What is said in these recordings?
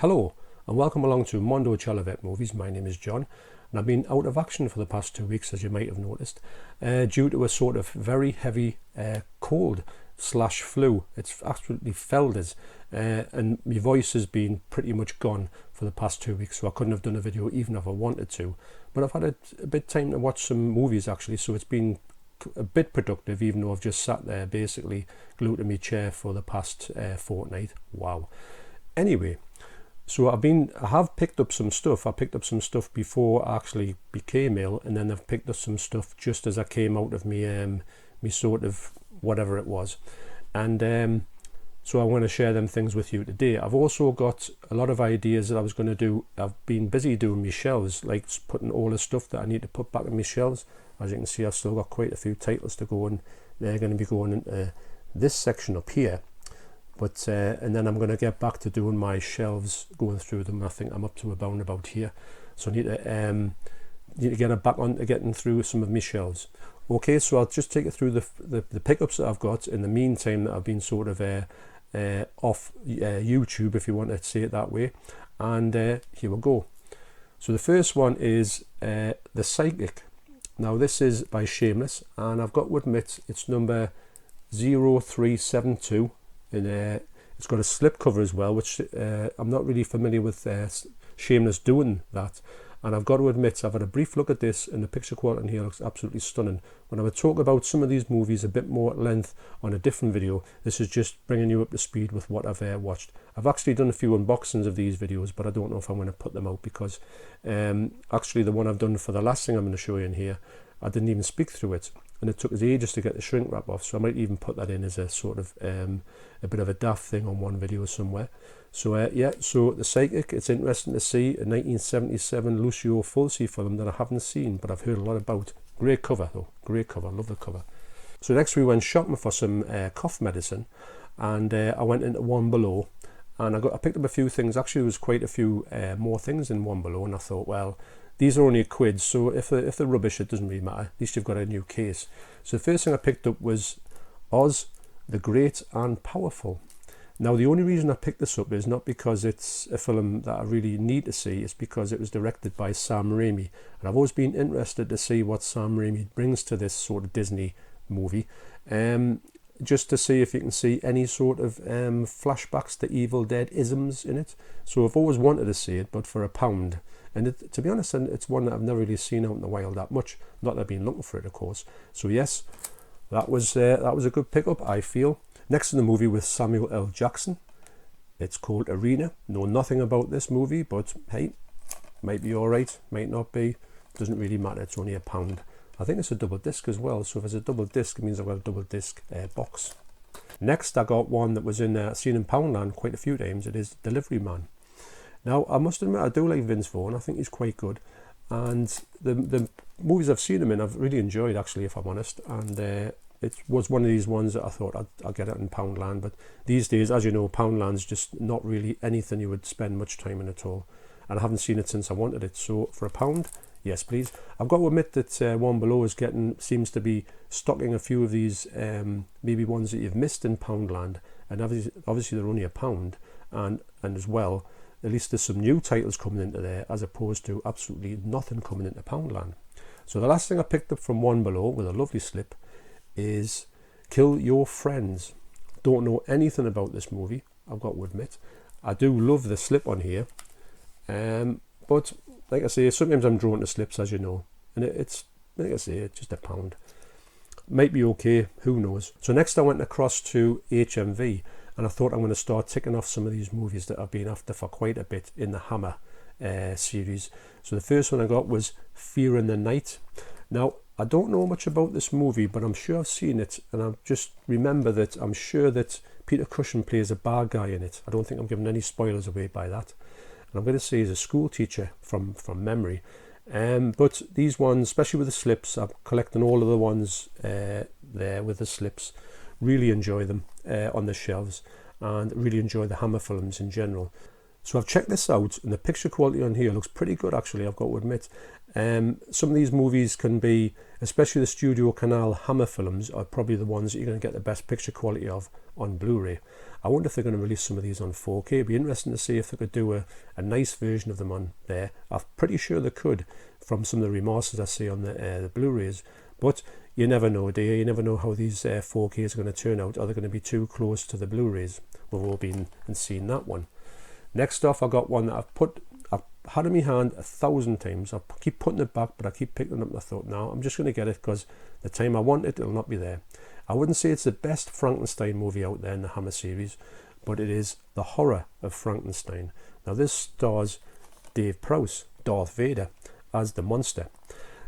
Hello and welcome along to Mondo Chalavet Movies. My name is John and I've been out of action for the past 2 weeks, as you might have noticed, due to a sort of very heavy cold slash flu. It's absolutely felled us and my voice has been pretty much gone for the past 2 weeks, so I couldn't have done a video even if I wanted to. But I've had a bit of time to watch some movies actually, so it's been a bit productive, even though I've just sat there basically glued to my chair for the past fortnight. Wow. Anyway, so I have picked up some stuff. I picked up some stuff before I actually became ill, and then I've picked up some stuff just as I came out of me sort of whatever it was. And so I want to share them things with you today. I've also got a lot of ideas that I was going to do. I've been busy doing my shelves, like putting all the stuff that I need to put back in my shelves. As you can see, I've still got quite a few titles to go, and they're going to be going into this section up here. But and then I'm going to get back to doing my shelves, going through them. I think I'm up to about here, so I need to get back on to getting through some of my shelves. Okay, so I'll just take you through the pickups that I've got in the meantime that I've been sort of off YouTube, if you want to say it that way. And here we go. So the first one is The Psychic. Now this is by Shameless, and I've got to admit it's number 0372. And it's got a slip cover as well, which I'm not really familiar with Shameless doing that. And I've got to admit, I've had a brief look at this, and the picture quality in here looks absolutely stunning. When I would talk about some of these movies a bit more at length on a different video, this is just bringing you up to speed with what I've watched. I've actually done a few unboxings of these videos, but I don't know if I'm going to put them out because actually the one I've done for the last thing I'm going to show you in here, I didn't even speak through it. And it took us ages to get the shrink wrap off, so I might even put that in as a sort of a bit of a daft thing on one video somewhere. So yeah, so The Psychic, it's interesting to see a 1977 Lucio Fulci film that I haven't seen, but I've heard a lot about. Great cover though, great cover, love the cover. So next we went shopping for some cough medicine, and I went into One Below, and I picked up a few things. Actually, there was quite a few more things in One Below, and I thought, well, these are only a quid, so if they're rubbish, it doesn't really matter. At least you've got a new case. So the first thing I picked up was Oz, the Great and Powerful. Now, the only reason I picked this up is not because it's a film that I really need to see, it's because it was directed by Sam Raimi. And I've always been interested to see what Sam Raimi brings to this sort of Disney movie. Just to see if you can see any sort of flashbacks to Evil Dead isms in it. So I've always wanted to see it, but for £1. And to be honest, it's one that I've never really seen out in the wild that much. Not that I've been looking for it, of course. So yes, that was a good pickup, I feel. Next in the movie with Samuel L. Jackson. It's called Arena. Know nothing about this movie, but hey, might be all right, might not be. Doesn't really matter. It's only £1. I think it's a double disc as well. So if it's a double disc, it means I've got a double disc box. Next, I got one that was seen in Poundland quite a few times. It is Delivery Man. Now, I must admit, I do like Vince Vaughn. I think he's quite good. And the movies I've seen him in, I've really enjoyed, actually, if I'm honest. And it was one of these ones that I thought I'll get it in Poundland. But these days, as you know, Poundland's just not really anything you would spend much time in at all. And I haven't seen it since I wanted it. So for £1, yes, please. I've got to admit that One Below seems to be stocking a few of these, maybe ones that you've missed in Poundland. And obviously they're only £1. And as well, at least there's some new titles coming into there as opposed to absolutely nothing coming into Poundland. So the last thing I picked up from One Below with a lovely slip is Kill Your Friends. Don't know anything about this movie, I've got to admit. I do love the slip on here, but like I say, sometimes I'm drawn to slips, as you know, and it's, like I say, it's just £1. Might be okay, who knows. So next I went across to HMV, and I thought I'm going to start ticking off some of these movies that I've been after for quite a bit in the Hammer series. So the first one I got was Fear in the Night. Now, I don't know much about this movie, but I'm sure I've seen it, and I just remember that I'm sure that Peter Cushing plays a bad guy in it. I don't think I'm giving any spoilers away by that. And I'm going to say he's a school teacher from memory. But these ones, especially with the slips, I'm collecting all of the ones there with the slips. Really enjoy them on the shelves, and really enjoy the Hammer films in general. So I've checked this out, and the picture quality on here looks pretty good actually, I've got to admit. Some of these movies can be, especially the Studio Canal Hammer films, are probably the ones that you're going to get the best picture quality of on Blu-ray. I wonder if they're going to release some of these on 4K. It'd be interesting to see if they could do a nice version of them on there. I'm pretty sure they could from some of the remasters I see on the Blu-rays. But you never know, do you? You never know how these 4Ks are going to turn out. Are they going to be too close to the Blu-rays? We've all been and seen that one. Next off, I got one that I've had in my hand 1,000 times. I keep putting it back, but I keep picking it up, and I thought, no, I'm just going to get it because the time I want it, it'll not be there. I wouldn't say it's the best Frankenstein movie out there in the Hammer series, but it is The Horror of Frankenstein. Now, this stars Dave Prowse, Darth Vader, as the monster.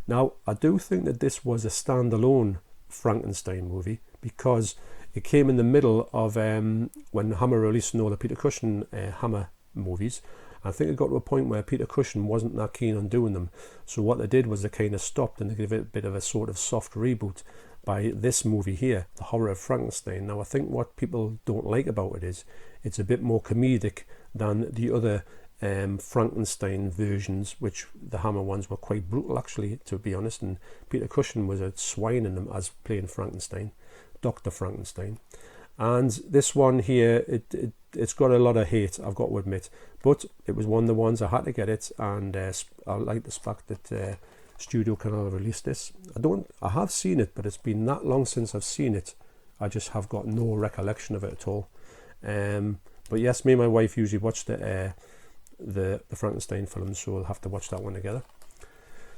Now, I do think that this was a standalone Frankenstein movie because it came in the middle of when Hammer released all the Peter Cushing Hammer movies. I think it got to a point where Peter Cushing wasn't that keen on doing them. So what they did was they kind of stopped and they gave it a bit of a sort of soft reboot by this movie here, The Horror of Frankenstein. Now, I think what people don't like about it is it's a bit more comedic than the other Frankenstein versions, which the Hammer ones were quite brutal actually, to be honest, and Peter Cushing was a swine in them as playing Frankenstein, Dr. Frankenstein. And this one here, it's got a lot of hate, I've got to admit, but it was one of the ones I had to get it, and I like the fact that Studio Canal released this. I have seen it, but it's been that long since I've seen it, I just have got no recollection of it at all. But yes, me and my wife usually watch the Frankenstein films, so we'll have to watch that one together.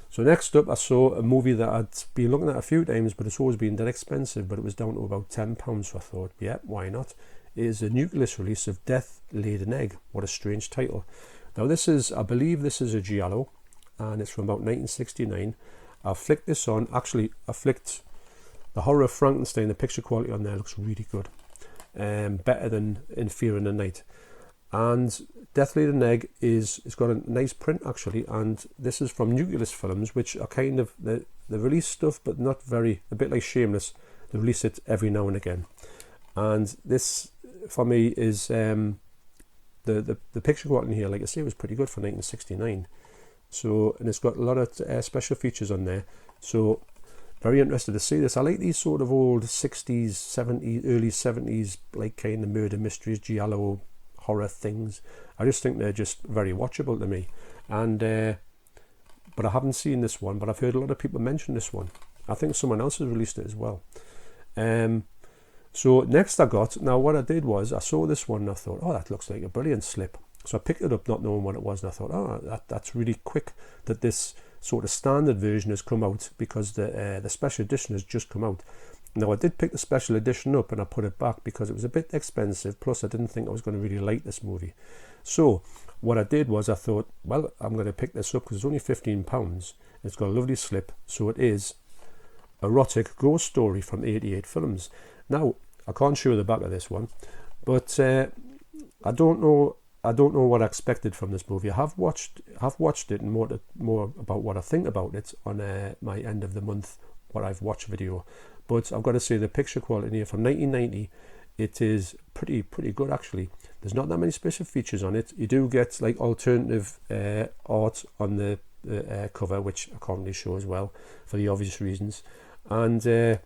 So next up, I saw a movie that I'd been looking at a few times, but it's always been that expensive, but it was down to about £10, so I thought, yeah, why not? It is a Nucleus release of Death Laid an Egg. What a strange title. Now this is, I believe this is a giallo, and it's from about 1969. I flicked this on, actually I flicked The Horror of Frankenstein, the picture quality on there looks really good. Better than In Fear in the Night. And Death Laid an Egg it's got a nice print actually, and this is from Nucleus Films, which are kind of, they release stuff but not very, a bit like Shameless, they release it every now and again. And this for me is the picture quality in here, like I say, was pretty good for 1969. So, and it's got a lot of special features on there, so very interested to see this. I like these sort of old 60s, 70s, early 70s, like kind of murder mysteries, giallo horror things. I just think they're just very watchable to me. And but I haven't seen this one, but I've heard a lot of people mention this one. I think someone else has released it as well. So next now what I did was I saw this one and I thought, oh, that looks like a brilliant slip. So I picked it up not knowing what it was, and I thought, oh, that's really quick that this sort of standard version has come out, because the special edition has just come out. Now I did pick the special edition up and I put it back because it was a bit expensive, plus I didn't think I was going to really like this movie. So what I did was I thought, well, I'm going to pick this up because it's only £15. It's got a lovely slip, so it is Erotic Ghost Story from 88 Films. Now I can't show you the back of this one, but I don't know what I expected from this movie. I have watched it, and more about what I think about it on my end of the month what I've watched video. But I've got to say, the picture quality here from 1990, it is pretty good actually. There's not that many special features on it. You do get like alternative art on the cover, which I can't really show as well for the obvious reasons. And so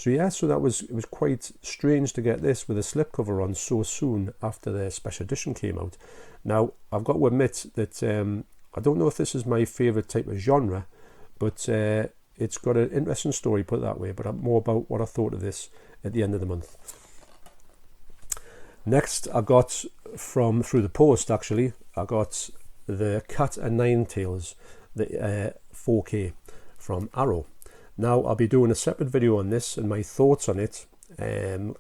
yeah, so it was quite strange to get this with a slipcover on so soon after the special edition came out. Now I've got to admit that I don't know if this is my favourite type of genre, but it's got an interesting story, put it that way, but more about what I thought of this at the end of the month. Next, I got from through the post actually, I got the Cat and Nine Tails, the 4K from Arrow. Now I'll be doing a separate video on this and my thoughts on it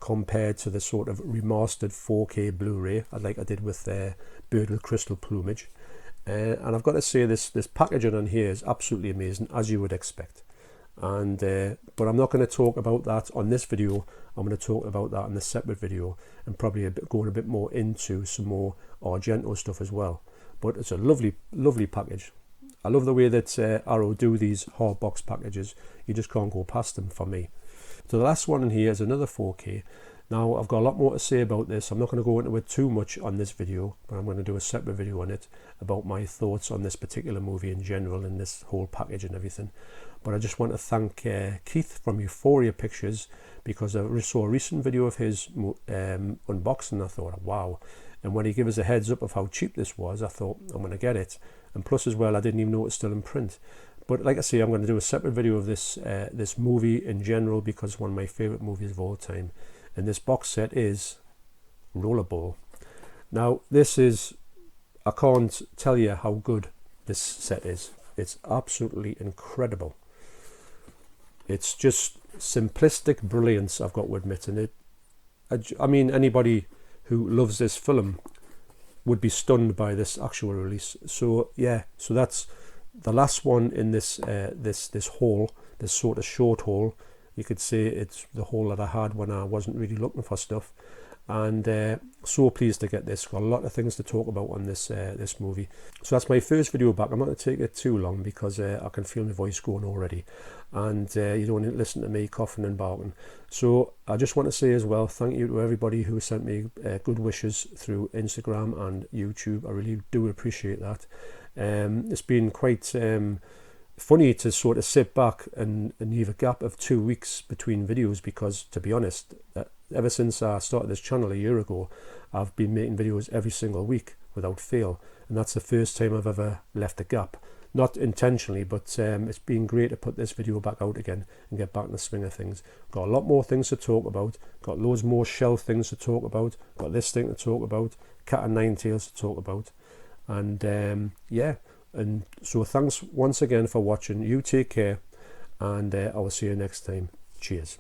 compared to the sort of remastered 4K Blu-ray like I did with Bird with Crystal Plumage. And I've got to say this packaging on here is absolutely amazing, as you would expect. And but I'm not going to talk about that on this video. I'm going to talk about that in a separate video, and probably going a bit more into some more Argento stuff as well. But it's a lovely package. I love the way that Arrow do these hard box packages. You just can't go past them for me. So the last one in here is another 4K. Now, I've got a lot more to say about this. I'm not going to go into it too much on this video, but I'm going to do a separate video on it about my thoughts on this particular movie in general and this whole package and everything. But I just want to thank Keith from Euphoria Pictures, because I saw a recent video of his unboxing. I thought, wow. And when he gave us a heads up of how cheap this was, I thought, I'm going to get it. And plus as well, I didn't even know it's still in print. But like I say, I'm going to do a separate video of this movie in general, because it's one of my favourite movies of all time. And this box set is Rollerball. Now, this is, I can't tell you how good this set is. It's absolutely incredible. It's just simplistic brilliance, I've got to admit. And I mean, anybody who loves this film would be stunned by this actual release. So yeah, so that's the last one in this this haul, this sort of short haul. You could say it's the haul that I had when I wasn't really looking for stuff, and so pleased to get this. Got a lot of things to talk about on this this movie. So that's my first video back. I'm not going to take it too long, because I can feel my voice going already, and you don't want to listen to me coughing and barking. So I just want to say as well, thank you to everybody who sent me good wishes through Instagram and YouTube. I really do appreciate that. It's been quite funny to sort of sit back and leave a gap of 2 weeks between videos, because to be honest, ever since I started this channel a year ago, I've been making videos every single week without fail, and that's the first time I've ever left a gap. Not intentionally, but it's been great to put this video back out again and get back in the swing of things. Got a lot more things to talk about, got loads more shelf things to talk about, got this thing to talk about, cat and nine tails to talk about, and yeah. And so thanks once again for watching. You take care, and I will see you next time. Cheers.